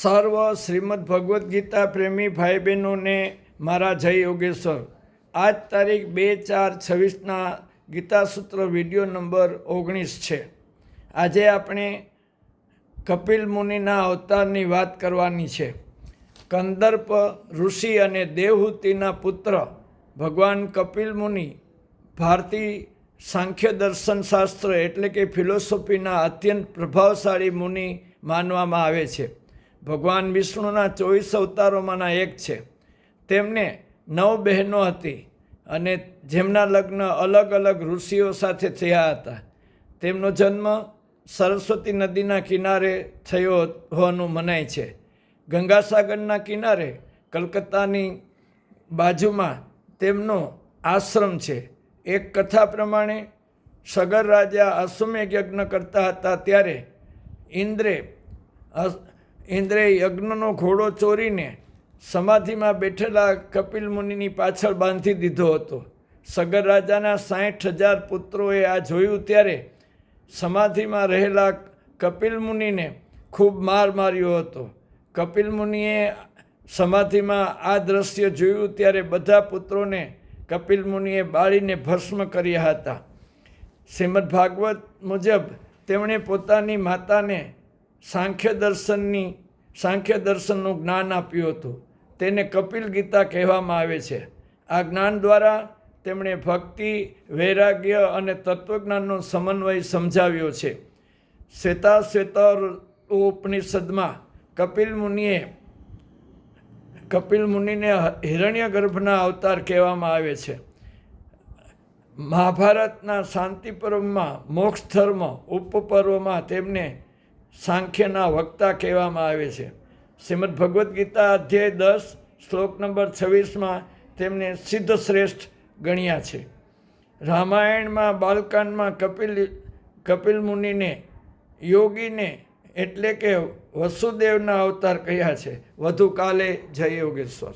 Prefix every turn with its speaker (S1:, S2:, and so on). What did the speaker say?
S1: સર્વ શ્રીમદ ભગવદ્ ગીતા પ્રેમી ભાઈ બહેનોને મારા જય યોગેશ્વર. આજ તારીખ 2/4/26ના ગીતાસૂત્ર વિડીયો નંબર 19 છે. આજે આપણે કપિલ મુનિના અવતારની વાત કરવાની છે. કંદર્પ ઋષિ અને દેવહૂતિના પુત્ર ભગવાન કપિલ મુનિ ભારતીય સાંખ્ય દર્શન શાસ્ત્ર એટલે કે ફિલોસોફીના અત્યંત પ્રભાવશાળી મુનિ માનવામાં આવે છે. ભગવાન વિષ્ણુના 24 અવતારોમાંના એક છે. તેમને 9 બહેનો હતી અને જેમના લગ્ન અલગ અલગ ઋષિઓ સાથે થયા હતા. તેમનો જન્મ સરસ્વતી નદીના કિનારે થયો હોવાનું મનાય છે. ગંગાસાગરના કિનારે કલકત્તાની બાજુમાં તેમનો આશ્રમ છે. એક કથા પ્રમાણે સગર રાજા અશ્વમેઘ યજ્ઞ કરતા હતા ત્યારે ઇન્દ્રે યજ્ઞનો ઘોડો ચોરીને સમાધિમાં બેઠેલા કપિલ મુનિની પાછળ બાંધી દીધો હતો. સગર રાજાના 60,000 પુત્રોએ આ જોયું ત્યારે સમાધિમાં રહેલા કપિલ મુનિને ખૂબ માર માર્યો હતો. કપિલ મુનિએ સમાધિમાં આ દ્રશ્ય જોયું ત્યારે બધા પુત્રોને કપિલ મુનિએ બાળીને ભસ્મ કર્યા હતા. શ્રીમદ ભાગવત મુજબ તેમણે પોતાની માતાને સાંખ્ય દર્શનનું જ્ઞાન આપ્યું હતું. તેને કપિલ ગીતા કહેવામાં આવે છે. આ જ્ઞાન દ્વારા તેમણે ભક્તિ, વૈરાગ્ય અને તત્વજ્ઞાનનો સમન્વય સમજાવ્યો છે. શ્વેતાશ્વતર ઉપનિષદમાં કપિલ મુનિને હિરણ્યગર્ભના અવતાર કહેવામાં આવે છે. મહાભારતના શાંતિ પર્વમાં મોક્ષ ધર્મ ઉપપર્વમાં તેમને સાંખ્યના વક્તા કહેવામાં આવે છે. શ્રીમદ ભગવદ્ ગીતા અધ્યાય 10 શ્લોક નંબર 26માં તેમને સિદ્ધ શ્રેષ્ઠ ગણ્યા છે. રામાયણમાં બાલકાંડમાં કપિલ મુનિને યોગીને એટલે કે વસુદેવના અવતાર કહ્યા છે. વધુ કાલે જય યોગેશ્વર.